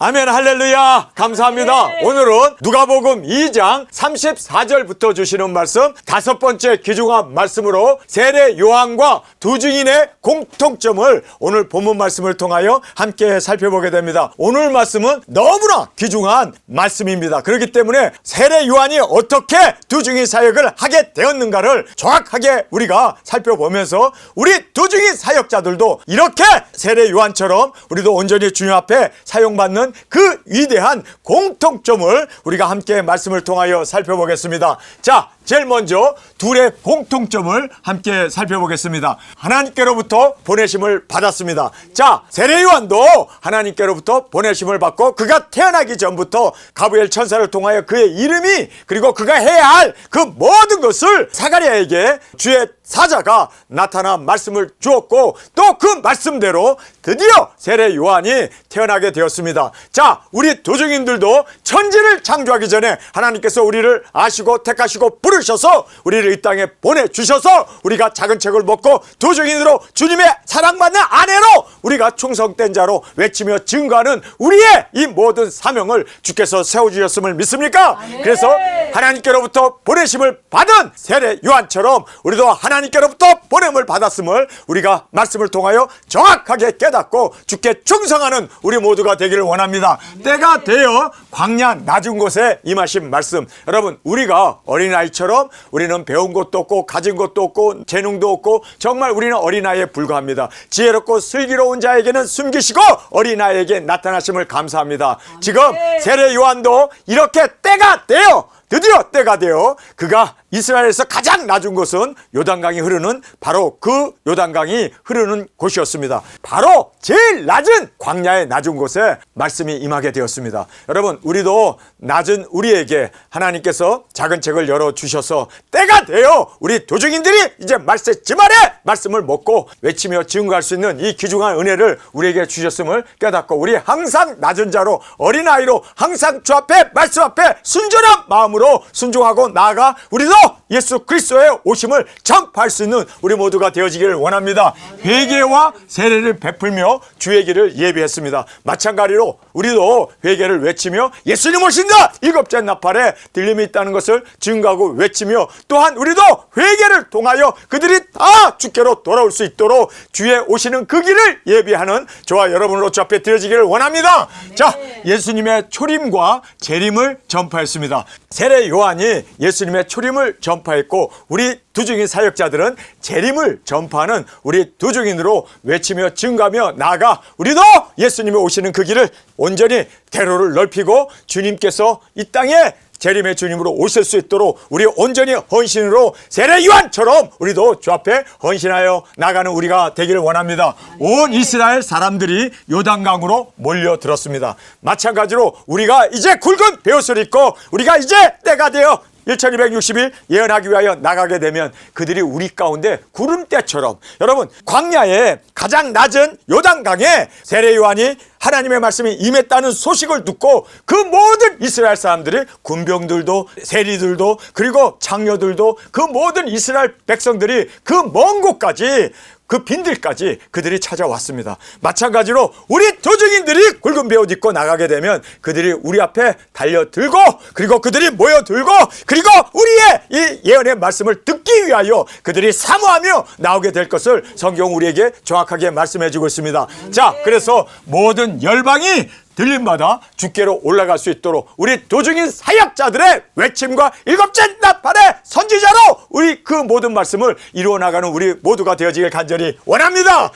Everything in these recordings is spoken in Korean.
아멘. 할렐루야. 감사합니다. 네. 오늘은 누가복음 2장 34절부터 주시는 말씀, 다섯 번째 귀중한 말씀으로 세례 요한과 두 증인의 공통점을 오늘 본문 말씀을 통하여 함께 살펴보게 됩니다. 오늘 말씀은 너무나 귀중한 말씀입니다. 그렇기 때문에 세례 요한이 어떻게 두 증인 사역을 하게 되었는가를 정확하게 우리가 살펴보면서 우리 두 증인 사역자들도 이렇게 세례 요한처럼 우리도 온전히 주님 앞에 사용받는 그 위대한 공통점을 우리가 함께 말씀을 통하여 살펴보겠습니다. 자, 제일 먼저 둘의 공통점을 함께 살펴보겠습니다. 하나님께로부터 보내심을 받았습니다. 자, 세례 요한도 하나님께로부터 보내심을 받고 그가 태어나기 전부터 가브리엘 천사를 통하여 그의 이름이 그리고 그가 해야 할 그 모든 것을 사가랴에게 주의 사자가 나타나 말씀을 주었고 또 그 말씀대로 드디어 세례 요한이 태어나게 되었습니다. 자, 우리 도중인들도 천지를 창조하기 전에 하나님께서 우리를 아시고 택하시고 부르셔서 우리를 이 땅에 보내주셔서 우리가 작은 책을 먹고 도중인으로 주님의 사랑받는 아내로 우리가 충성된 자로 외치며 증거하는 우리의 이 모든 사명을 주께서 세워주셨음을 믿습니까? 그래서 하나님께로부터 보내심을 받은 세례 요한처럼 우리도 하나님께로부터 보냄을 받았음을 우리가 말씀을 통하여 정확하게 깨닫고 주께 충성하는 우리 모두가 되기를 원합니다. 때가 되어 광야 낮은 곳에 임하신 말씀. 여러분, 우리가 어린아이처럼 우리는 배운 것도 없고 가진 것도 없고 재능도 없고 정말 우리는 어린아이에 불과합니다. 지혜롭고 슬기로운 자에게는 숨기시고 어린아이에게 나타나심을 감사합니다. 지금 세례 요한도 이렇게 때가 되어 드디어 때가 되어 그가 이스라엘에서 가장 낮은 곳은 요단강이 흐르는 바로 그 요단강이 흐르는 곳이었습니다. 바로 제일 낮은 광야의 낮은 곳에 말씀이 임하게 되었습니다. 여러분, 우리도 낮은 우리에게 하나님께서 작은 책을 열어주셔서 때가 되어 우리 도중인들이 이제 말세지말에 말씀을 먹고 외치며 증거할 수 있는 이 귀중한 은혜를 우리에게 주셨음을 깨닫고 우리 항상 낮은 자로 어린아이로 항상 주 앞에 말씀 앞에 순전한 마음으로 순종하고 나아가 우리도 예수 그리스도의 오심을 전파할 수 있는 우리 모두가 되어지기를 원합니다. 회개와 세례를 베풀며 주의 길을 예비했습니다. 마찬가지로 우리도 회개를 외치며 예수님 오신다! 일곱째 나팔에 들림이 있다는 것을 증거하고 외치며 또한 우리도 회개를 통하여 그들이 다 주께로 돌아올 수 있도록 주의 오시는 그 길을 예비하는 저와 여러분으로 주 앞에 드려지기를 원합니다. 자, 예수님의 초림과 재림을 전파했습니다. 세례 요한이 예수님의 초림을 전파했고 우리 두중인 사역자들은 재림을 전파하는 우리 두중인으로 외치며 증거하며 나아가 우리도 예수님이 오시는 그 길을 온전히 대로를 넓히고 주님께서 이 땅에 재림의 주님으로 오실 수 있도록 우리 온전히 헌신으로 세례 요한처럼 우리도 주 앞에 헌신하여 나가는 우리가 되기를 원합니다. 온 이스라엘 사람들이 요단강으로 몰려들었습니다. 마찬가지로 우리가 이제 굵은 베옷을 입고 우리가 이제 때가 되어 1260일 예언하기 위하여 나가게 되면 그들이 우리 가운데 구름대처럼 여러분 광야의 가장 낮은 요단강에 세례 요한이 하나님의 말씀이 임했다는 소식을 듣고 그 모든 이스라엘 사람들이 군병들도 세리들도 그리고 장녀들도 그 모든 이스라엘 백성들이 그 먼 곳까지 그 빈들까지 그들이 찾아왔습니다. 마찬가지로 우리 도중인들이 굵은 베옷 입고 나가게 되면 그들이 우리 앞에 달려들고 그리고 그들이 모여들고 그리고 우리의 이 예언의 말씀을 듣기 위하여 그들이 사모하며 나오게 될 것을 성경 우리에게 정확하게 말씀해 주고 있습니다. 자, 그래서 모든 열방이 들림마다 주께로 올라갈 수 있도록 우리 도중인 사역자들의 외침과 일곱째 나팔의 선지자로 우리 그 모든 말씀을 이루어 나가는 우리 모두가 되어지길 간절히 원합니다.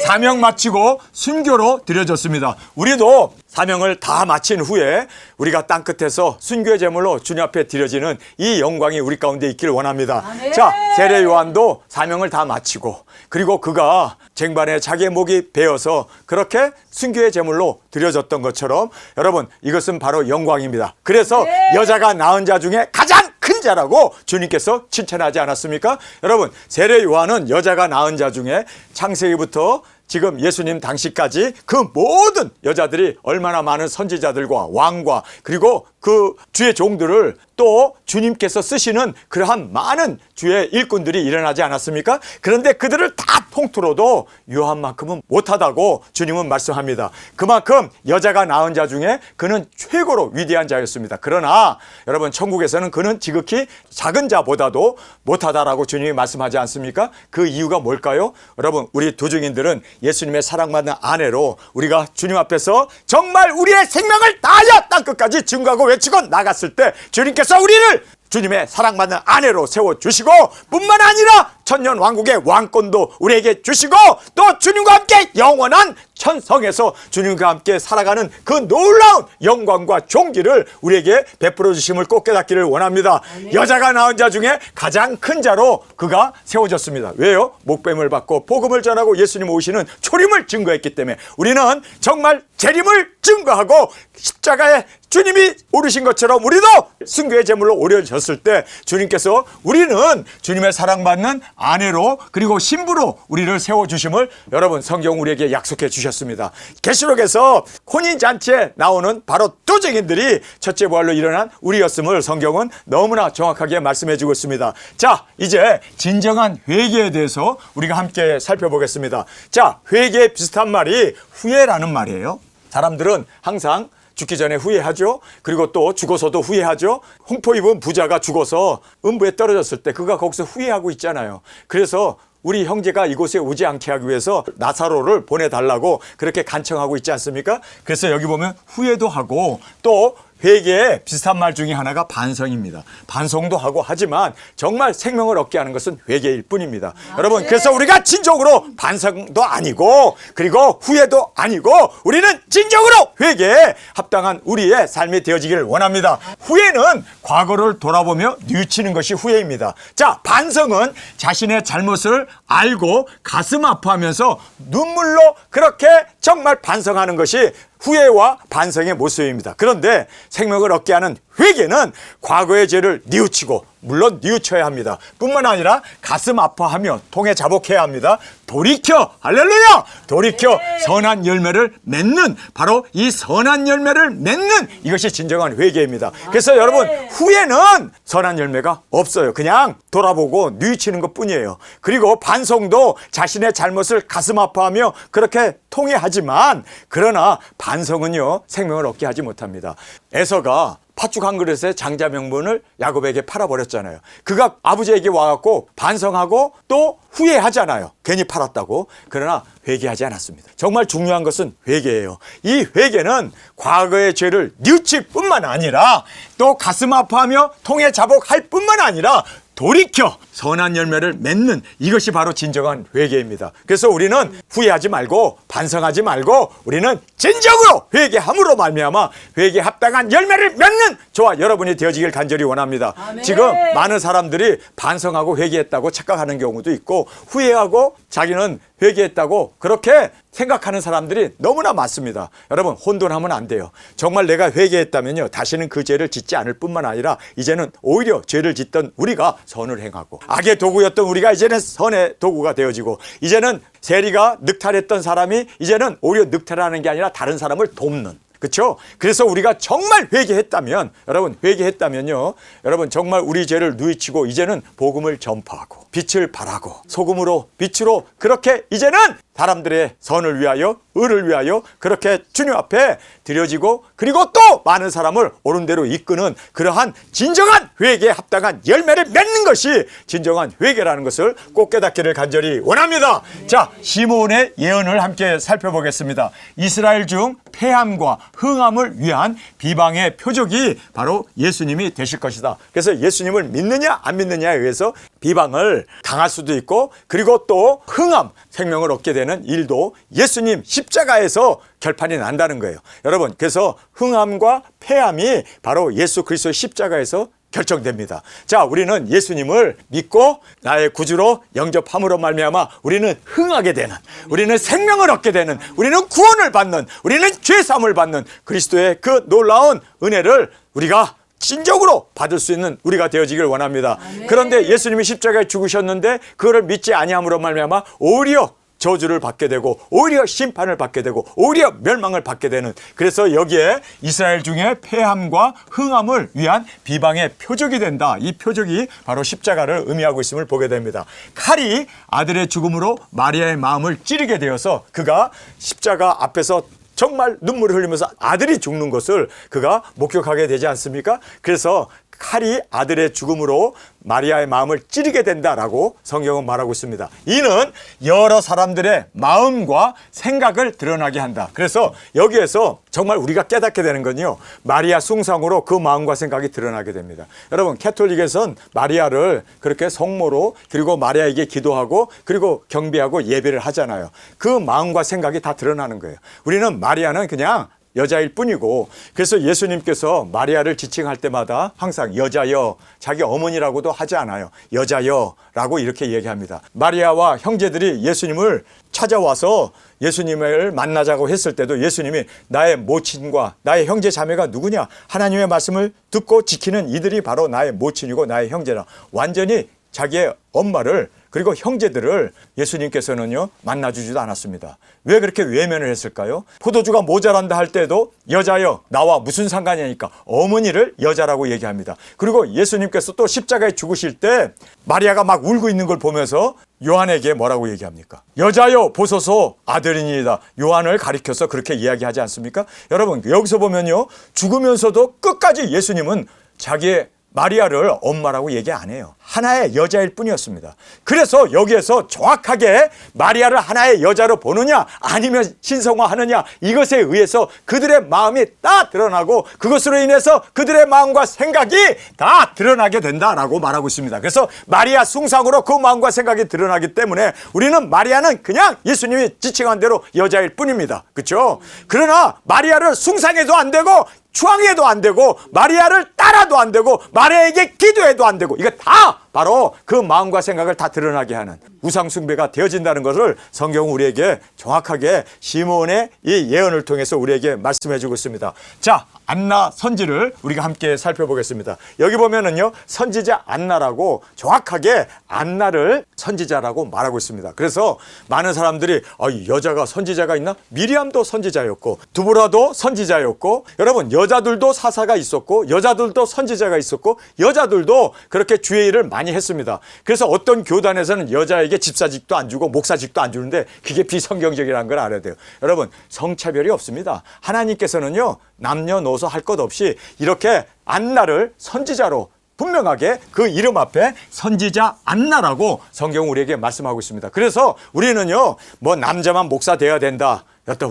사명 마치고 순교로 드려졌습니다. 우리도 사명을 다 마친 후에 우리가 땅끝에서 순교의 제물로 주님 앞에 드려지는 이 영광이 우리 가운데 있기를 원합니다. 자, 세례 요한도 사명을 다 마치고 그리고 그가 쟁반에 자기의 목이 베어서 그렇게 순교의 제물로 드려졌던 것처럼 여러분 이것은 바로 영광입니다. 그래서 여자가 낳은 자 중에 가장 큰 자라고 주님께서 칭찬하지 않았습니까? 여러분 세례 요한은 여자가 낳은 자 중에 창세기부터 지금 예수님 당시까지 그 모든 여자들이 얼마나 많은 선지자들과 왕과 그리고 그 주의 종들을 또 또 주님께서 쓰시는 그러한 많은 주의 일꾼들이 일어나지 않았습니까? 그런데 그들을 다 통틀어도 요한만큼은 못하다고 주님은 말씀합니다. 그만큼 여자가 낳은 자 중에 그는 최고로 위대한 자였습니다. 그러나 여러분, 천국에서는 그는 지극히 작은 자보다도 못하다라고 주님이 말씀하지 않습니까? 그 이유가 뭘까요? 여러분, 우리 도중인들은 예수님의 사랑받는 아내로 우리가 주님 앞에서 정말 우리의 생명을 다하여 땅끝까지 증거하고 외치고 나갔을 때 주님께서 우리를 주님의 사랑받는 아내로 세워주시고 뿐만 아니라 천년 왕국의 왕권도 우리에게 주시고 또 주님과 함께 영원한 천성에서 주님과 함께 살아가는 그 놀라운 영광과 존귀를 우리에게 베풀어 주심을 꼭 깨닫기를 원합니다. 여자가 낳은 자 중에 가장 큰 자로 그가 세워졌습니다. 왜요? 목뱀을 받고 복음을 전하고 예수님 오시는 초림을 증거했기 때문에 우리는 정말 재림을 증거하고 십자가에 주님이 오르신 것처럼 우리도 순교의 제물로 오려졌을 때 주님께서 우리는 주님의 사랑받는 아내로 그리고 신부로 우리를 세워주심을 여러분 성경 우리에게 약속해 주셨습니다. 계시록에서 혼인잔치에 나오는 바로 도쟁인들이 첫째 부활로 일어난 우리였음을 성경은 너무나 정확하게 말씀해 주고 있습니다. 자, 이제 진정한 회개에 대해서 우리가 함께 살펴보겠습니다. 자, 회개에 비슷한 말이 후회라는 말이에요. 사람들은 항상 죽기 전에 후회하죠. 그리고 또 죽어서도 후회하죠. 홍포 입은 부자가 죽어서 음부에 떨어졌을 때 그가 거기서 후회하고 있잖아요. 그래서 우리 형제가 이곳에 오지 않게 하기 위해서 나사로를 보내달라고 그렇게 간청하고 있지 않습니까? 그래서 여기 보면 후회도 하고 또 회개에 비슷한 말 중에 하나가 반성입니다. 반성도 하고 하지만 정말 생명을 얻게 하는 것은 회개일 뿐입니다. 여러분, 그래서 우리가 진정으로 반성도 아니고 그리고 후회도 아니고 우리는 진정으로 회개에 합당한 우리의 삶이 되어지기를 원합니다. 후회는 과거를 돌아보며 뉘우치는 것이 후회입니다. 자, 반성은 자신의 잘못을 알고 가슴 아파하면서 눈물로 그렇게 정말 반성하는 것이 후회와 반성의 모습입니다. 그런데 생명을 얻게 하는 회개는 과거의 죄를 뉘우치고 물론 뉘우쳐야 합니다. 뿐만 아니라 가슴 아파하며 통에 자복해야 합니다. 돌이켜, 할렐루야! 돌이켜 선한 열매를 맺는 바로 이 선한 열매를 맺는 이것이 진정한 회개입니다. 그래서 여러분, 후회는 선한 열매가 없어요. 그냥 돌아보고 뉘우치는 것뿐이에요. 그리고 반성도 자신의 잘못을 가슴 아파하며 그렇게 통회하지만 그러나 반성은요 생명을 얻게 하지 못합니다. 에서가 팥죽 한 그릇에 장자 명분을 야곱에게 팔아버렸잖아요. 그가 아버지에게 와갖고 반성하고 또 후회하잖아요. 괜히 팔았다고. 그러나 회개하지 않았습니다. 정말 중요한 것은 회개예요. 이 회개는 과거의 죄를 뉘우칠 뿐만 아니라 또 가슴 아파하며 통에 자복할 뿐만 아니라 돌이켜 선한 열매를 맺는 이것이 바로 진정한 회개입니다. 그래서 우리는 후회하지 말고 반성하지 말고 우리는 진정으로 회개함으로 말미암아 회개에 합당한 열매를 맺는 저와 여러분이 되어지길 간절히 원합니다. 아멘. 지금 많은 사람들이 반성하고 회개했다고 착각하는 경우도 있고 후회하고 자기는 회개했다고 그렇게 생각하는 사람들이 너무나 많습니다. 여러분, 혼돈하면 안 돼요. 정말 내가 회개했다면요 다시는 그 죄를 짓지 않을 뿐만 아니라 이제는 오히려 죄를 짓던 우리가 선을 행하고 악의 도구였던 우리가 이제는 선의 도구가 되어지고 이제는 세리가 늑탈했던 사람이 이제는 오히려 늑탈하는 게 아니라 다른 사람을 돕는, 그렇죠? 그래서 우리가 정말 회개했다면 여러분 회개했다면요 여러분 정말 우리 죄를 뉘우치고 이제는 복음을 전파하고 빛을 발하고 소금으로 빛으로 그렇게 이제는 사람들의 선을 위하여 의를 위하여 그렇게 주님 앞에 드려지고 그리고 또 많은 사람을 옳은 대로 이끄는 그러한 진정한 회개에 합당한 열매를 맺는 것이 진정한 회개라는 것을 꼭 깨닫기를 간절히 원합니다. 자, 시므온의 예언을 함께 살펴보겠습니다. 이스라엘 중 패함과 흥함을 위한 비방의 표적이 바로 예수님이 되실 것이다. 그래서 예수님을 믿느냐 안 믿느냐에 의해서 비방을 당할 수도 있고 그리고 또 흥함, 생명을 얻게 되는 일도 예수님 십자가에서 결판이 난다는 거예요. 여러분, 그래서 흥함과 패함이 바로 예수 그리스도의 십자가에서 결정됩니다. 자, 우리는 예수님을 믿고 나의 구주로 영접함으로 말미암아 우리는 흥하게 되는, 우리는 생명을 얻게 되는, 우리는 구원을 받는, 우리는 죄사함을 받는 그리스도의 그 놀라운 은혜를 우리가 진정으로 받을 수 있는 우리가 되어지길 원합니다. 그런데 예수님이 십자가에 죽으셨는데 그거를 믿지 아니함으로 말미암아 오히려 저주를 받게 되고 오히려 심판을 받게 되고 오히려 멸망을 받게 되는, 그래서 여기에 이스라엘 중에 패함과 흥함을 위한 비방의 표적이 된다. 이 표적이 바로 십자가를 의미하고 있음을 보게 됩니다. 칼이 아들의 죽음으로 마리아의 마음을 찌르게 되어서 그가 십자가 앞에서 정말 눈물을 흘리면서 아들이 죽는 것을 그가 목격하게 되지 않습니까? 그래서 칼이 아들의 죽음으로 마리아의 마음을 찌르게 된다라고 성경은 말하고 있습니다. 이는 여러 사람들의 마음과 생각을 드러나게 한다. 그래서 여기에서 정말 우리가 깨닫게 되는 건요, 마리아 숭상으로 그 마음과 생각이 드러나게 됩니다. 여러분, 캐톨릭에선 마리아를 그렇게 성모로, 그리고 마리아에게 기도하고 그리고 경배하고 예배를 하잖아요. 그 마음과 생각이 다 드러나는 거예요. 우리는 마리아는 그냥 여자일 뿐이고, 그래서 예수님께서 마리아를 지칭할 때마다 항상 여자여, 자기 어머니라고도 하지 않아요. 여자여라고 이렇게 얘기합니다. 마리아와 형제들이 예수님을 찾아와서 예수님을 만나자고 했을 때도 예수님이 나의 모친과 나의 형제 자매가 누구냐? 하나님의 말씀을 듣고 지키는 이들이 바로 나의 모친이고 나의 형제라. 완전히 자기의 엄마를 그리고 형제들을 예수님께서는요 만나주지도 않았습니다. 왜 그렇게 외면을 했을까요? 포도주가 모자란다 할 때도 여자여 나와 무슨 상관이니까 어머니를 여자라고 얘기합니다. 그리고 예수님께서 또 십자가에 죽으실 때 마리아가 막 울고 있는 걸 보면서 요한에게 뭐라고 얘기합니까? 여자여 보소서 아들이니이다. 요한을 가리켜서 그렇게 이야기하지 않습니까? 여러분, 여기서 보면요, 죽으면서도 끝까지 예수님은 자기의 마리아를 엄마라고 얘기 안 해요. 하나의 여자일 뿐이었습니다. 그래서 여기에서 정확하게 마리아를 하나의 여자로 보느냐 아니면 신성화하느냐, 이것에 의해서 그들의 마음이 다 드러나고 그것으로 인해서 그들의 마음과 생각이 다 드러나게 된다라고 말하고 있습니다. 그래서 마리아 숭상으로 그 마음과 생각이 드러나기 때문에 우리는 마리아는 그냥 예수님이 지칭한 대로 여자일 뿐입니다. 그렇죠? 그러나 마리아를 숭상해도 안 되고 추앙해도 안 되고 마리아를 따라도 안 되고 마리아에게 기도해도 안 되고, 이거 다 바로 그 마음과 생각을 다 드러나게 하는 우상 숭배가 되어진다는 것을 성경은 우리에게 정확하게 시몬의 이 예언을 통해서 우리에게 말씀해 주고 있습니다. 자, 안나 선지를 우리가 함께 살펴보겠습니다. 여기 보면은요, 선지자 안나라고 정확하게 안나를 선지자라고 말하고 있습니다. 그래서 많은 사람들이 여자가 선지자가 있나? 미리암도 선지자였고 두보라도 선지자였고, 여러분 여자들도 사사가 있었고 여자들도 선지자가 있었고 여자들도 그렇게 주의 일을 많이 했습니다. 그래서 어떤 교단에서는 여자에게 집사직도 안 주고 목사직도 안 주는데 그게 비성경적이라는 걸 알아야 돼요. 여러분, 성차별이 없습니다. 하나님께서는요 남녀노소 할 것 없이 이렇게 안나를 선지자로 분명하게 그 이름 앞에 선지자 안나라고 성경 우리에게 말씀하고 있습니다. 그래서 우리는요 뭐 남자만 목사 돼야 된다,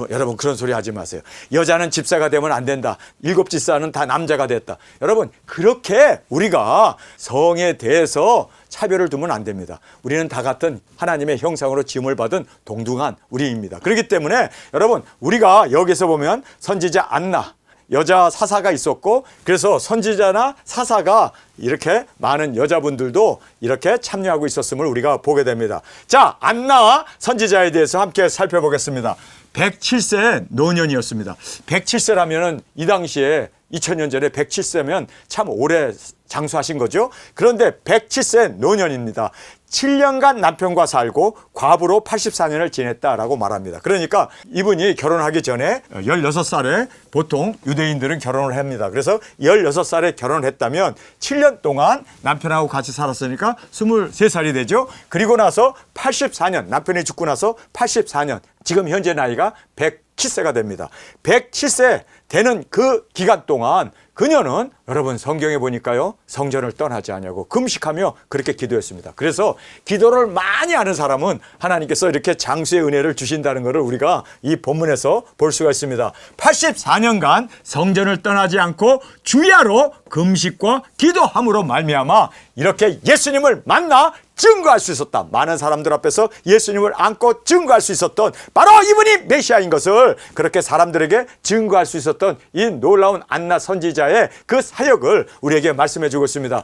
여러분 그런 소리 하지 마세요. 여자는 집사가 되면 안 된다, 7 집사는 다 남자가 됐다. 여러분, 그렇게 우리가 성에 대해서 차별을 두면 안 됩니다. 우리는 다 같은 하나님의 형상으로 지음을 받은 동등한 우리입니다. 그렇기 때문에 여러분, 우리가 여기서 보면 선지자 안나, 여자 사사가 있었고, 그래서 선지자나 사사가 이렇게 많은 여자분들도 이렇게 참여하고 있었음을 우리가 보게 됩니다. 자, 안나 선지자에 대해서 함께 살펴보겠습니다. 107세 노년이었습니다. 107세라면은 이 당시에 2000년 전에 107세면 참 오래 장수하신 거죠. 그런데 107세 노년입니다. 7년간 남편과 살고 과부로 84년을 지냈다라고 말합니다. 그러니까 이분이 결혼하기 전에 16살에 보통 유대인들은 결혼을 합니다. 그래서 16살에 결혼을 했다면 7년 동안 남편하고 같이 살았으니까 23살이 되죠. 그리고 나서 84년, 남편이 죽고 나서 84년, 지금 현재 나이가 107세가 됩니다. 107세 되는 그 기간 동안 그녀는 여러분 성경에 보니까요 성전을 떠나지 않냐고 금식하며 그렇게 기도했습니다. 그래서 기도를 많이 하는 사람은 하나님께서 이렇게 장수의 은혜를 주신다는 것을 우리가 이 본문에서 볼 수가 있습니다. 84년간 성전을 떠나지 않고 주야로 금식과 기도함으로 말미암아 이렇게 예수님을 만나 증거할 수 있었다. 많은 사람들 앞에서 예수님을 안고 증거할 수 있었던 바로 이분이 메시아인 것을 그렇게 사람들에게 증거할 수 있었던 이 놀라운 안나 선지자의 그 사역을 우리에게 말씀해 주고 있습니다.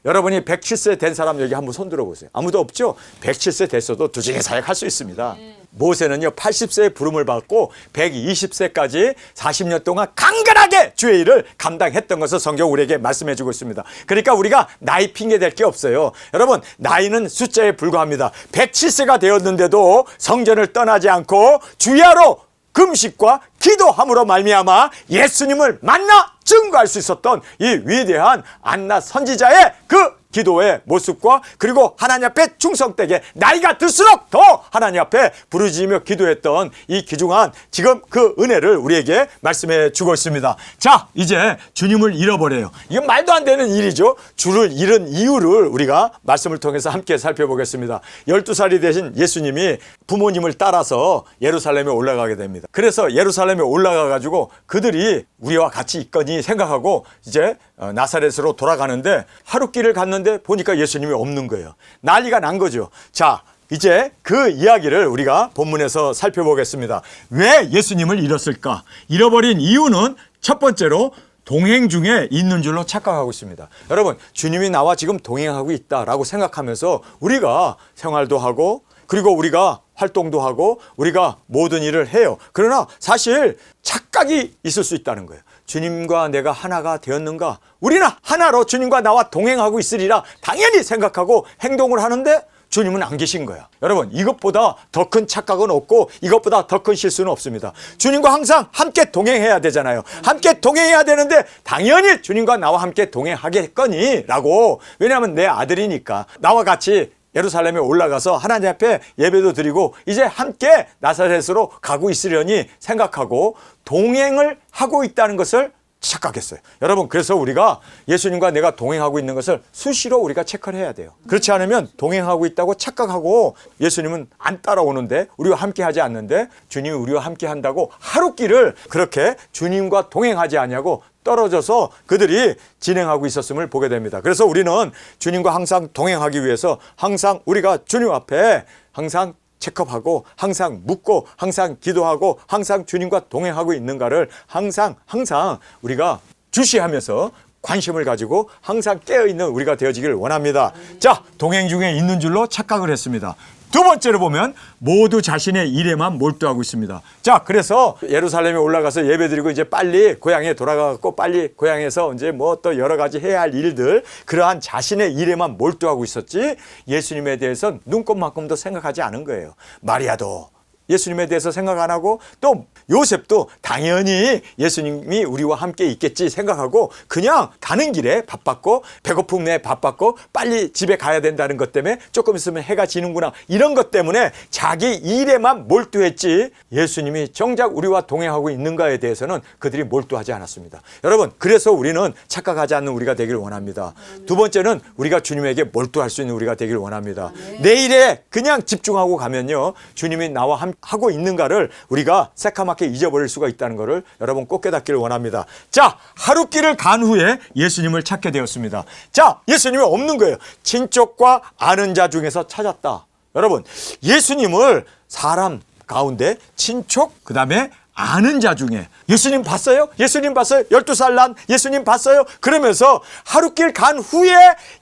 여러분이 107세 된 사람 여기 한번 손 들어보세요. 아무도 없죠? 107세 됐어도 두중에 사역할 수 있습니다. 모세는요 80세의 부름을 받고 120세까지 40년 동안 강건하게 주의 일을 감당했던 것을 성경 우리에게 말씀해 주고 있습니다. 그러니까 우리가 나이 핑계 댈 게 없어요. 여러분, 나이는 숫자에 불과합니다. 107세가 되었는데도 성전을 떠나지 않고 주야로 금식과 기도함으로 말미암아 예수님을 만나 증거할 수 있었던 이 위대한 안나 선지자의 그 기도의 모습과 그리고 하나님 앞에 충성되게 나이가 들수록 더 하나님 앞에 부르짖으며 기도했던 이 귀중한 지금 그 은혜를 우리에게 말씀해 주고 있습니다. 자, 이제 주님을 잃어버려요. 이건 말도 안 되는 일이죠. 주를 잃은 이유를 우리가 말씀을 통해서 함께 살펴보겠습니다. 12살이 되신 예수님이 부모님을 따라서 예루살렘에 올라가게 됩니다. 그래서 예루살렘에 올라가 가지고 그들이 우리와 같이 있거니 생각하고 이제 나사렛으로 돌아가는데 하룻길을 갔는데 보니까 예수님이 없는 거예요. 난리가 난 거죠. 자, 이제 그 이야기를 우리가 본문에서 살펴보겠습니다. 왜 예수님을 잃었을까? 잃어버린 이유는 첫 번째로 동행 중에 있는 줄로 착각하고 있습니다. 여러분, 주님이 나와 지금 동행하고 있다라고 생각하면서 우리가 생활도 하고 그리고 우리가 활동도 하고 우리가 모든 일을 해요. 그러나 사실 착각이 있을 수 있다는 거예요. 주님과 내가 하나가 되었는가? 우리는 하나로 주님과 나와 동행하고 있으리라 당연히 생각하고 행동을 하는데 주님은 안 계신 거야. 여러분, 이것보다 더 큰 착각은 없고 이것보다 더 큰 실수는 없습니다. 주님과 항상 함께 동행해야 되잖아요. 함께 동행해야 되는데 당연히 주님과 나와 함께 동행하겠거니 라고, 왜냐하면 내 아들이니까 나와 같이 예루살렘에 올라가서 하나님 앞에 예배도 드리고 이제 함께 나사렛으로 가고 있으려니 생각하고 동행을 하고 있다는 것을 착각했어요. 여러분, 그래서 우리가 예수님과 내가 동행하고 있는 것을 수시로 우리가 체크를 해야 돼요. 그렇지 않으면 동행하고 있다고 착각하고 예수님은 안 따라오는데 우리와 함께 하지 않는데 주님이 우리와 함께 한다고 하루길을 그렇게 주님과 동행하지 않냐고 떨어져서 그들이 진행하고 있었음을 보게 됩니다. 그래서 우리는 주님과 항상 동행하기 위해서 항상 우리가 주님 앞에 항상 체크하고 항상 묻고 항상 기도하고 항상 주님과 동행하고 있는가를 항상 우리가 주시하면서 관심을 가지고 항상 깨어있는 우리가 되어지기를 원합니다. 자, 동행 중에 있는 줄로 착각을 했습니다. 두 번째로 보면 모두 자신의 일에만 몰두하고 있습니다. 자, 그래서 예루살렘에 올라가서 예배드리고 이제 빨리 고향에 돌아가고 빨리 고향에서 이제 뭐 또 여러 가지 해야 할 일들, 그러한 자신의 일에만 몰두하고 있었지 예수님에 대해서는 눈꼽만큼도 생각하지 않은 거예요. 마리아도 예수님에 대해서 생각 안 하고 또 요셉도 당연히 예수님이 우리와 함께 있겠지 생각하고 그냥 가는 길에 바빴고 배고픔에 바빴고 빨리 집에 가야 된다는 것 때문에 조금 있으면 해가 지는구나 이런 것 때문에 자기 일에만 몰두했지 예수님이 정작 우리와 동행하고 있는가에 대해서는 그들이 몰두하지 않았습니다. 여러분, 그래서 우리는 착각하지 않는 우리가 되기를 원합니다. 두 번째는 우리가 주님에게 몰두할 수 있는 우리가 되기를 원합니다. 내 일에 그냥 집중하고 가면요 주님이 나와 하고 있는가를 우리가 새카맣게 잊어버릴 수가 있다는 것을 여러분 꼭 깨닫기를 원합니다. 자, 하룻길을 간 후에 예수님을 찾게 되었습니다. 자, 예수님이 없는 거예요. 친족과 아는 자 중에서 찾았다. 여러분, 예수님을 사람 가운데 친족, 그 다음에 아는 자 중에 예수님 봤어요? 예수님 봤어요? 12살 난 예수님 봤어요? 그러면서 하룻길 간 후에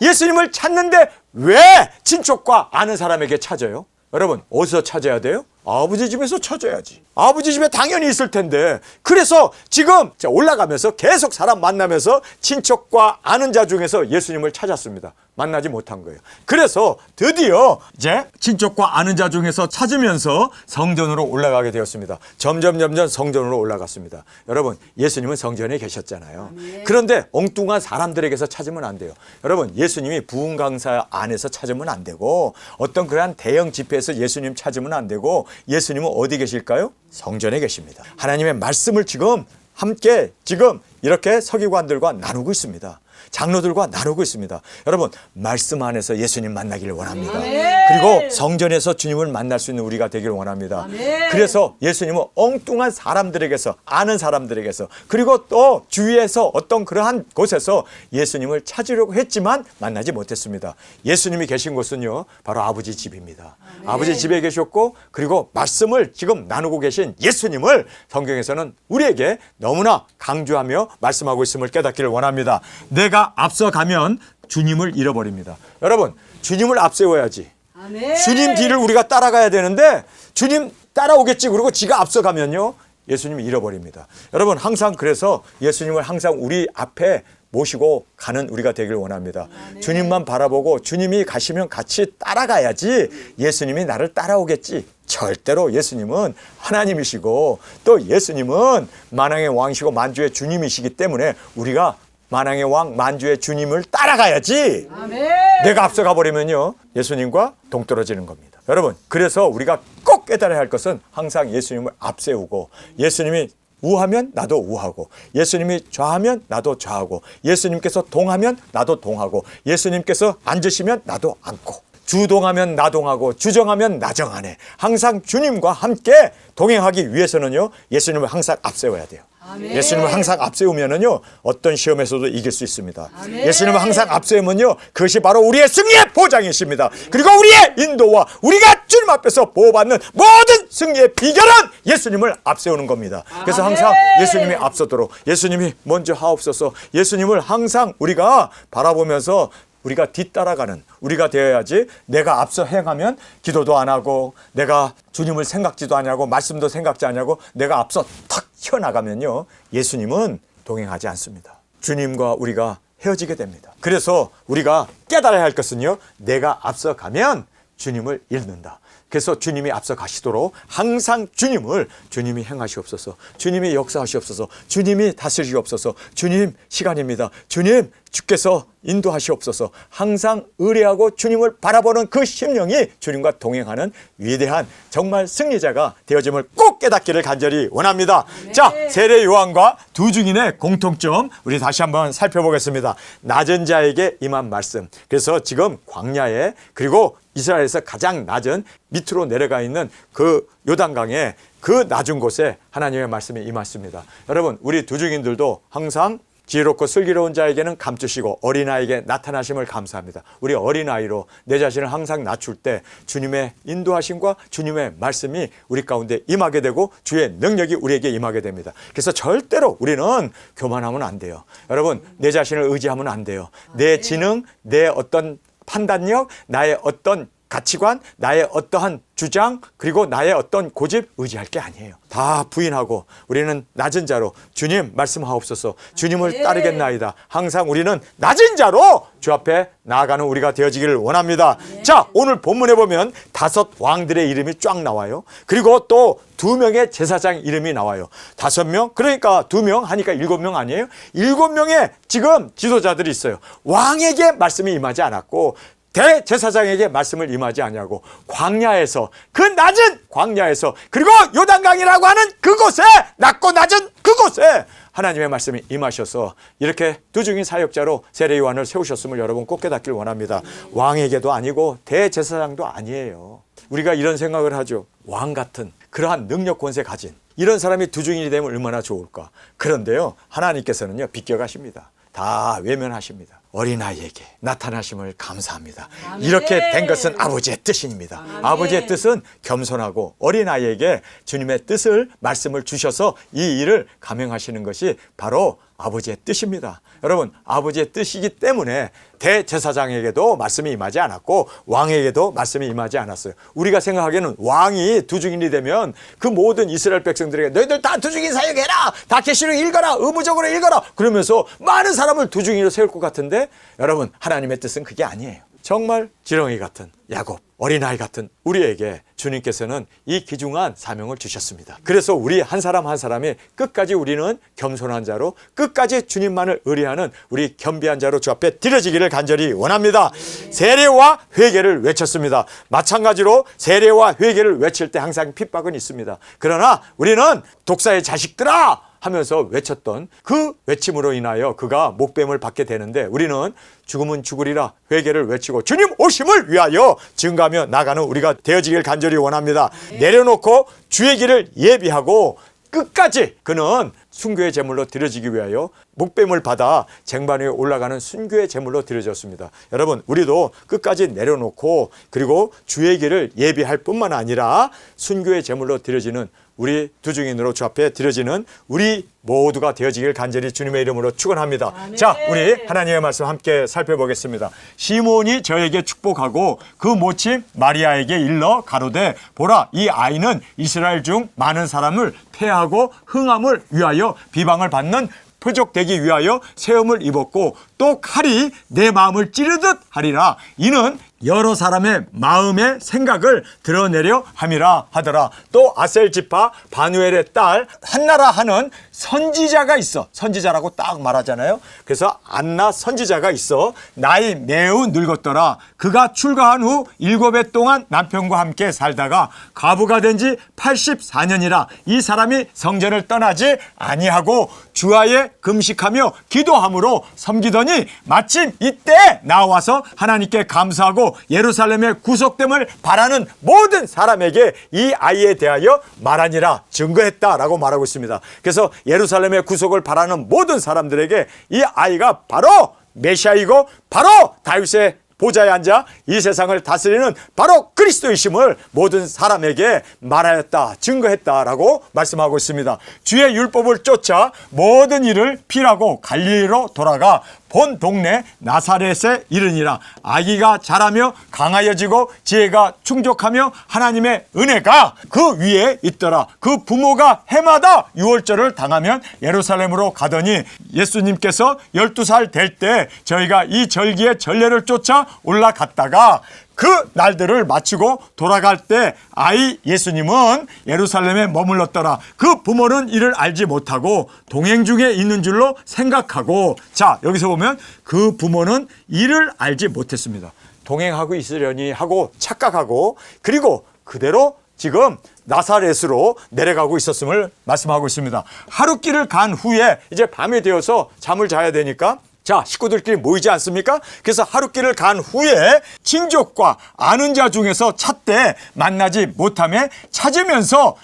예수님을 찾는데 왜 친족과 아는 사람에게 찾아요? 여러분, 어디서 찾아야 돼요? 아버지 집에서 찾아야지. 아버지 집에 당연히 있을 텐데. 그래서 지금 올라가면서 계속 사람 만나면서 친척과 아는 자 중에서 예수님을 찾았습니다. 만나지 못한 거예요. 그래서 드디어 이제 친척과 아는 자 중에서 찾으면서 성전으로 올라가게 되었습니다. 점점 성전으로 올라갔습니다. 여러분, 예수님은 성전에 계셨잖아요. 그런데 엉뚱한 사람들에게서 찾으면 안 돼요. 여러분, 예수님이 부흥 강사 안에서 찾으면 안 되고 어떤 그러한 대형 집회에서 예수님 찾으면 안 되고 예수님은 어디 계실까요? 성전에 계십니다. 하나님의 말씀을 지금 함께 지금 이렇게 서기관들과 나누고 있습니다. 장로들과 나누고 있습니다. 여러분, 말씀 안에서 예수님 만나기를 원합니다. 아멘. 그리고 성전에서 주님을 만날 수 있는 우리가 되기를 원합니다. 아멘. 그래서 예수님은 엉뚱한 사람들에게서, 아는 사람들에게서, 그리고 또 주위에서 어떤 그러한 곳에서 예수님을 찾으려고 했지만 만나지 못했습니다. 예수님이 계신 곳은요, 바로 아버지 집입니다. 아버지 집에 계셨고, 그리고 말씀을 지금 나누고 계신 예수님을 성경에서는 우리에게 너무나 강조하며 말씀하고 있음을 깨닫기를 원합니다. 내가 앞서가면 주님을 잃어버립니다. 여러분, 주님을 앞세워야지. 아멘. 주님 뒤를 우리가 따라가야 되는데 주님 따라오겠지 그러고 지가 앞서가면요, 예수님을 잃어버립니다. 여러분, 항상 그래서 예수님을 항상 우리 앞에 모시고 가는 우리가 되길 원합니다. 주님만 바라보고 주님이 가시면 같이 따라가야지 예수님이 나를 따라오겠지. 절대로 예수님은 하나님이시고 또 예수님은 만왕의 왕이시고 만주의 주님이시기 때문에 우리가 만왕의 왕 만주의 주님을 따라가야지. 아멘. 내가 앞서가 버리면요, 예수님과 동떨어지는 겁니다. 여러분, 그래서 우리가 꼭 깨달아야 할 것은 항상 예수님을 앞세우고, 예수님이 우하면 나도 우하고, 예수님이 좌하면 나도 좌하고, 예수님께서 동하면 나도 동하고, 예수님께서 앉으시면 나도 앉고, 주동하면 나동하고, 주정하면 나정하네. 항상 주님과 함께 동행하기 위해서는요, 예수님을 항상 앞세워야 돼요. 아멘. 예수님을 항상 앞세우면은요, 어떤 시험에서도 이길 수 있습니다. 아멘. 예수님을 항상 앞세우면요, 그것이 바로 우리의 승리의 보장이십니다. 그리고 우리의 인도와 우리가 주님 앞에서 보호받는 모든 승리의 비결은 예수님을 앞세우는 겁니다. 그래서 아멘. 항상 예수님이 앞서도록, 예수님이 먼저 하옵소서, 예수님을 항상 우리가 바라보면서 우리가 뒤따라가는 우리가 되어야지. 내가 앞서 행하면 기도도 안 하고, 내가 주님을 생각지도 아니하고, 말씀도 생각지 아니하고, 내가 앞서 탁 튀어나가면요, 예수님은 동행하지 않습니다. 주님과 우리가 헤어지게 됩니다. 그래서 우리가 깨달아야 할 것은요, 내가 앞서 가면 주님을 잃는다. 그래서 주님이 앞서 가시도록 항상 주님이 행하시옵소서, 주님이 역사하시옵소서, 주님이 다스리시옵소서, 주님 시간입니다, 주님 주께서 인도하시옵소서, 항상 의뢰하고 주님을 바라보는 그 심령이 주님과 동행하는 위대한 정말 승리자가 되어짐을 꼭 깨닫기를 간절히 원합니다. 네. 자, 세례 요한과 두 증인의 공통점 우리 다시 한번 살펴보겠습니다. 낮은 자에게 임한 말씀. 그래서 지금 광야에, 그리고 이스라엘에서 가장 낮은 밑으로 내려가 있는 그 요단강에, 그 낮은 곳에 하나님의 말씀이 임했습니다. 여러분, 우리 두 증인들도 항상 지혜롭고 슬기로운 자에게는 감추시고 어린아이에게 나타나심을 감사합니다. 우리 어린아이로 내 자신을 항상 낮출 때 주님의 인도하심과 주님의 말씀이 우리 가운데 임하게 되고 주의 능력이 우리에게 임하게 됩니다. 그래서 절대로 우리는 교만하면 안 돼요. 여러분, 내 자신을 의지하면 안 돼요. 내 지능, 내 어떤 판단력, 나의 어떤 가치관, 나의 어떠한 주장, 그리고 나의 어떤 고집 의지할 게 아니에요. 다 부인하고 우리는 낮은 자로 주님 말씀하옵소서, 주님을 따르겠나이다. 항상 우리는 낮은 자로 주 앞에 나아가는 우리가 되어지기를 원합니다. 자, 오늘 본문에 보면 5 왕들의 이름이 쫙 나와요. 그리고 또 2명의 제사장 이름이 나와요. 5명, 그러니까 2명 하니까 7명 아니에요? 7명의 지금 지도자들이 있어요. 왕에게 말씀이 임하지 않았고 대제사장에게 말씀을 임하지 아니하고 광야에서, 그 낮은 광야에서, 그리고 요단강이라고 하는 그곳에, 낮고 낮은 그곳에 하나님의 말씀이 임하셔서 이렇게 두 증인 사역자로 세례 요한을 세우셨음을 여러분 꼭 깨닫길 원합니다. 왕에게도 아니고 대제사장도 아니에요. 우리가 이런 생각을 하죠. 왕 같은 그러한 능력 권세 가진 이런 사람이 두 증인이 되면 얼마나 좋을까. 그런데요, 하나님께서는요, 비껴가십니다. 다 외면하십니다. 어린아이에게 나타나심을 감사합니다. 아멘. 이렇게 된 것은 아버지의 뜻입니다. 아멘. 아버지의 뜻은 겸손하고 어린아이에게 주님의 뜻을, 말씀을 주셔서 이 일을 감행하시는 것이 바로 아버지의 뜻입니다. 여러분, 아버지의 뜻이기 때문에 대제사장에게도 말씀이 임하지 않았고 왕에게도 말씀이 임하지 않았어요. 우리가 생각하기에는 왕이 두 증인이 되면 그 모든 이스라엘 백성들에게 너희들 다 두 증인 사역해라, 다 계시록 읽어라, 의무적으로 읽어라, 그러면서 많은 사람을 두 증인으로 세울 것 같은데, 여러분, 하나님의 뜻은 그게 아니에요. 정말 지렁이 같은 야곱, 어린아이 같은 우리에게 주님께서는 이 귀중한 사명을 주셨습니다. 그래서 우리 한 사람 한 사람이 끝까지 우리는 겸손한 자로, 끝까지 주님만을 의뢰하는 우리 겸비한 자로 주 앞에 드려지기를 간절히 원합니다. 세례와 회개를 외쳤습니다. 마찬가지로 세례와 회개를 외칠 때 항상 핍박은 있습니다. 그러나 우리는 독사의 자식들아, 하면서 외쳤던 그 외침으로 인하여 그가 목뱀을 받게 되는데, 우리는 죽으면 죽으리라 회개를 외치고 주님 오심을 위하여 증거하며 나가는 우리가 되어지길 간절히 원합니다. 내려놓고 주의 길을 예비하고 끝까지 그는 순교의 제물로 드려지기 위하여 목뱀을 받아 쟁반 위에 올라가는 순교의 제물로 드려졌습니다. 여러분, 우리도 끝까지 내려놓고 그리고 주의 길을 예비할 뿐만 아니라 순교의 제물로 드려지는 우리 두 증인으로 주 앞에 드려지는 우리 모두가 되어지길 간절히 주님의 이름으로 축원합니다. 자, 우리 하나님의 말씀 함께 살펴보겠습니다. 시몬이 저에게 축복하고 그 모친 마리아에게 일러 가로되 보라, 이 아이는 이스라엘 중 많은 사람을 패하고 흥함을 위하여 비방을 받는 표적되기 위하여 세움을 입었고 또 칼이 내 마음을 찌르듯 하리라. 이는 여러 사람의 마음의 생각을 드러내려 함이라 하더라. 또 아셀 지파 바누엘의 딸 한나라 하는 선지자가 있어. 선지자라고 딱 말하잖아요. 그래서 안나 선지자가 있어. 나이 매우 늙었더라. 그가 출가한 후 7해 동안 남편과 함께 살다가 과부가 된 지 84년이라. 이 사람이 성전을 떠나지 아니하고 주야에 금식하며 기도함으로 섬기더니 마침 이때 나와서 하나님께 감사하고 예루살렘의 구속됨을 바라는 모든 사람에게 이 아이에 대하여 말하니라 증거했다라고 말하고 있습니다. 그래서 예루살렘의 구속을 바라는 모든 사람들에게 이 아이가 바로 메시아이고 바로 다윗의 보좌에 앉아 이 세상을 다스리는 바로 그리스도이심을 모든 사람에게 말하였다, 증거했다라고 말씀하고 있습니다. 주의 율법을 쫓아 모든 일을 피하고 갈릴리로 돌아가 본 동네 나사렛에 이르니라. 아기가 자라며 강하여지고 지혜가 충족하며 하나님의 은혜가 그 위에 있더라. 그 부모가 해마다 유월절을 당하면 예루살렘으로 가더니 예수님께서 12살 될 때 저희가 이 절기의 전례를 쫓아 올라갔다가 그 날들을 마치고 돌아갈 때 아이 예수님은 예루살렘에 머물렀더라. 그 부모는 이를 알지 못하고 동행 중에 있는 줄로 생각하고, 자, 여기서 보면 그 부모는 이를 알지 못했습니다. 동행하고 있으려니 하고 착각하고, 그리고 그대로 지금 나사렛으로 내려가고 있었음을 말씀하고 있습니다. 하루길을 간 후에 이제 밤이 되어서 잠을 자야 되니까 자, 식구들끼리 모이지 않습니까? 그래서 하루길을 간 후에 친족과 아는 자 중에서 찾되 만나지 못하며 찾으면서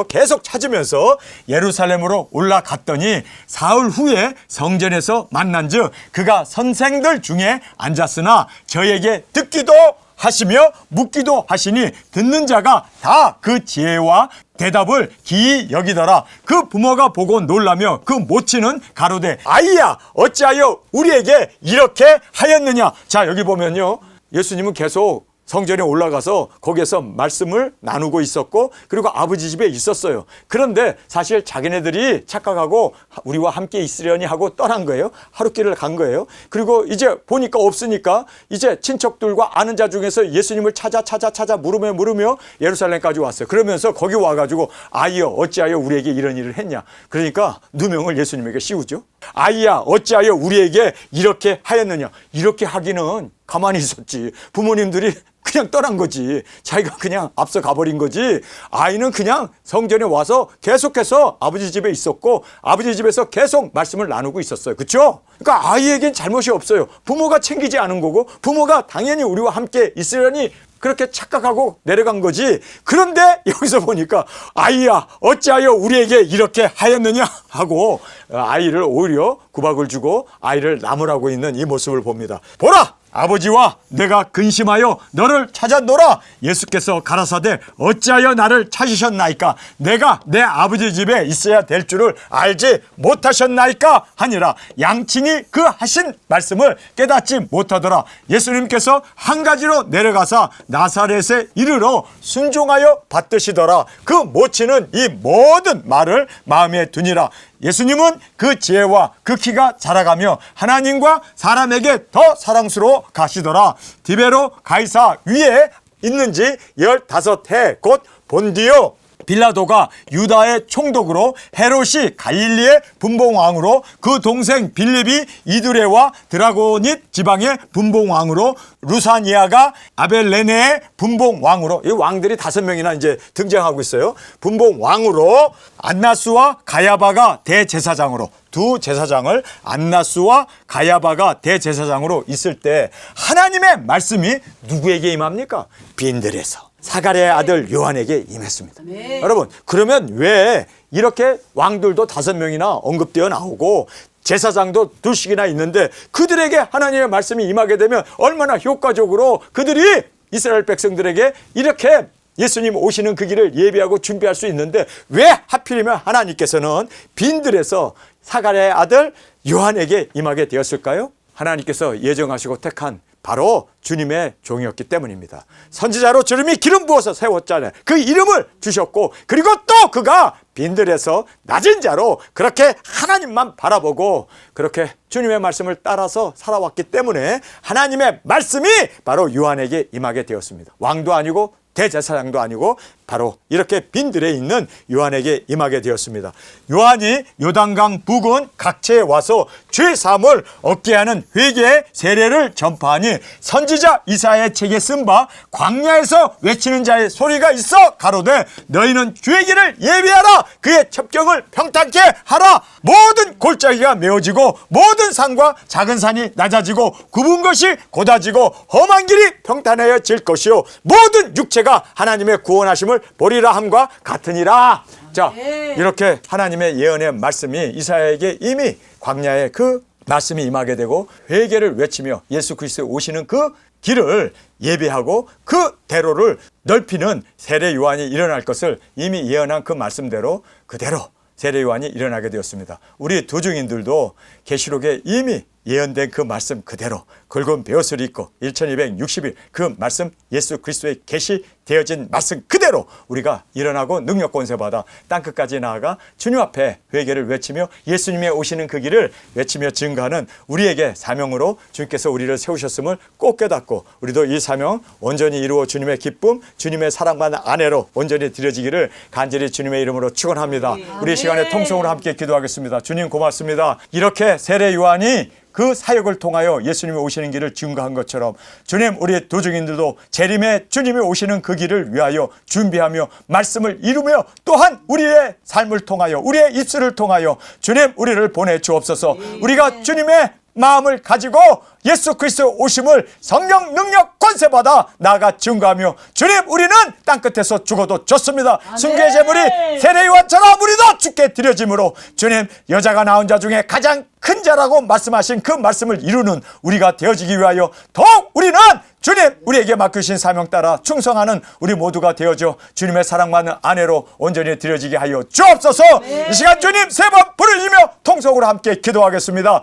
계속 찾으면서 예루살렘으로 올라갔더니 사흘 후에 성전에서 만난즉 그가 선생들 중에 앉았으나 저에게 듣기도 하시며 묻기도 하시니 듣는 자가 다 그 지혜와 대답을 기이 여기더라. 그 부모가 보고 놀라며 그 모친은 가로되 아이야 어찌하여 우리에게 이렇게 하였느냐. 자, 여기 보면요, 예수님은 계속 성전에 올라가서 거기에서 말씀을 나누고 있었고 그리고 아버지 집에 있었어요. 그런데 사실 자기네들이 착각하고 우리와 함께 있으려니 하고 떠난 거예요. 하루길을 간 거예요. 그리고 이제 보니까 없으니까 이제 친척들과 아는 자 중에서 예수님을 찾아 물으며 예루살렘까지 왔어요. 그러면서 거기 와가지고 아이여 어찌하여 우리에게 이런 일을 했냐. 그러니까 누명을 예수님에게 씌우죠. 아이야 어찌하여 우리에게 이렇게 하였느냐. 이렇게 하기는 가만히 있었지. 부모님들이 그냥 떠난 거지. 자기가 그냥 앞서 가버린 거지. 아이는 그냥 성전에 와서 계속해서 아버지 집에 있었고 아버지 집에서 계속 말씀을 나누고 있었어요. 그렇죠? 그러니까 아이에겐 잘못이 없어요. 부모가 챙기지 않은 거고 부모가 당연히 우리와 함께 있으려니 그렇게 착각하고 내려간 거지. 그런데 여기서 보니까 아이야 어찌하여 우리에게 이렇게 하였느냐 하고 아이를 오히려 구박을 주고 아이를 나무라고 있는 이 모습을 봅니다. 보라! 아버지와 내가 근심하여 너를 찾았노라. 예수께서 가라사대 어찌하여 나를 찾으셨나이까. 내가 내 아버지 집에 있어야 될 줄을 알지 못하셨나이까 하니라. 양친이 그 하신 말씀을 깨닫지 못하더라. 예수님께서 한 가지로 내려가사 나사렛에 이르러 순종하여 받드시더라. 그 모친은 이 모든 말을 마음에 두니라. 예수님은 그 지혜와 그 키가 자라가며 하나님과 사람에게 더 사랑스러워 가시더라. 디베로 가이사 위에 있는지 15해 곧 본디오 빌라도가 유다의 총독으로, 헤롯이 갈릴리의 분봉왕으로, 그 동생 빌립이 이두레와 드라고닛 지방의 분봉왕으로, 루사니아가 아벨레네의 분봉왕으로, 이 왕들이 5명이나 이제 등장하고 있어요. 분봉왕으로, 안나스와 가야바가 대제사장으로, 두 제사장을 안나스와 가야바가 대제사장으로 있을 때 하나님의 말씀이 누구에게 임합니까? 빈들에서 사가랴의 아들 요한에게 임했습니다. 네. 여러분, 그러면 왜 이렇게 왕들도 5명이나 언급되어 나오고 제사장도 2씩이나 있는데 그들에게 하나님의 말씀이 임하게 되면 얼마나 효과적으로 그들이 이스라엘 백성들에게 이렇게 예수님 오시는 그 길을 예비하고 준비할 수 있는데 왜 하필이면 하나님께서는 빈들에서 사가랴의 아들 요한에게 임하게 되었을까요? 하나님께서 예정하시고 택한 바로 주님의 종이었기 때문입니다. 선지자로 주님이 기름 부어서 세웠잖아요. 그 이름을 주셨고, 그리고 또 그가 빈들에서 낮은 자로 그렇게 하나님만 바라보고 그렇게 주님의 말씀을 따라서 살아왔기 때문에 하나님의 말씀이 바로 요한에게 임하게 되었습니다. 왕도 아니고 대제사장도 아니고 바로 이렇게 빈들에 있는 요한에게 임하게 되었습니다. 요한이 요단강 부근 각처에 와서 죄 사함을 얻게 하는 회개의 세례를 전파하니 선지자 이사야의 책에 쓴 바 광야에서 외치는 자의 소리가 있어 가로되 너희는 주의 길을 예비하라, 그의 첩경을 평탄케 하라. 모든 골짜기가 메어지고 모든 산과 작은 산이 낮아지고 굽은 것이 곧아지고 험한 길이 평탄해질 것이요 모든 육체가 하나님의 구원하심을 보리라 함과 같으니라. 자, 이렇게 하나님의 예언의 말씀이 이사야에게 이미 광야에 그 말씀이 임하게 되고 회개를 외치며 예수 그리스도 오시는 그 길을 예비하고 그 대로를 넓히는 세례 요한이 일어날 것을 이미 예언한 그 말씀대로 그대로 세례 요한이 일어나게 되었습니다. 우리 도중인들도 계시록에 이미 예언된 그 말씀 그대로 굵은 베옷을 입고 1260일 그 말씀 예수 그리스도의 계시되어진 말씀 그대로 우리가 일어나고 능력 권세 받아 땅끝까지 나아가 주님 앞에 회개를 외치며 예수님의 오시는 그 길을 외치며 증거하는 우리에게 사명으로 주님께서 우리를 세우셨음을 꼭 깨닫고 우리도 이 사명 온전히 이루어 주님의 기쁨, 주님의 사랑받는 아내로 온전히 드려지기를 간절히 주님의 이름으로 축원합니다. 우리 시간에 통성으로 함께 기도하겠습니다. 주님 고맙습니다. 이렇게 세례 요한이 그 사역을 통하여 예수님이 오시는 길을 증거한 것처럼 주님, 우리 도중인들도 재림의 주님이 오시는 그 길을 위하여 준비하며 말씀을 이루며 또한 우리의 삶을 통하여 우리의 입술을 통하여 주님 우리를 보내주옵소서. 우리가 주님의 마음을 가지고 예수 그리스도 오심을 성령 능력 권세받아 나아가 증거하며 주님 우리는 땅끝에서 죽어도 좋습니다. 순교의 제물이 세례 요한처럼 우리도 죽게 드려짐으로 주님 여자가 낳은 자 중에 가장 큰 자라고 말씀하신 그 말씀을 이루는 우리가 되어지기 위하여 더욱 우리는 주님 우리에게 맡기신 사명 따라 충성하는 우리 모두가 되어져 주님의 사랑받는 아내로 온전히 드려지게 하여 주옵소서. 이 시간 주님 3번 부르시며 통성으로 함께 기도하겠습니다.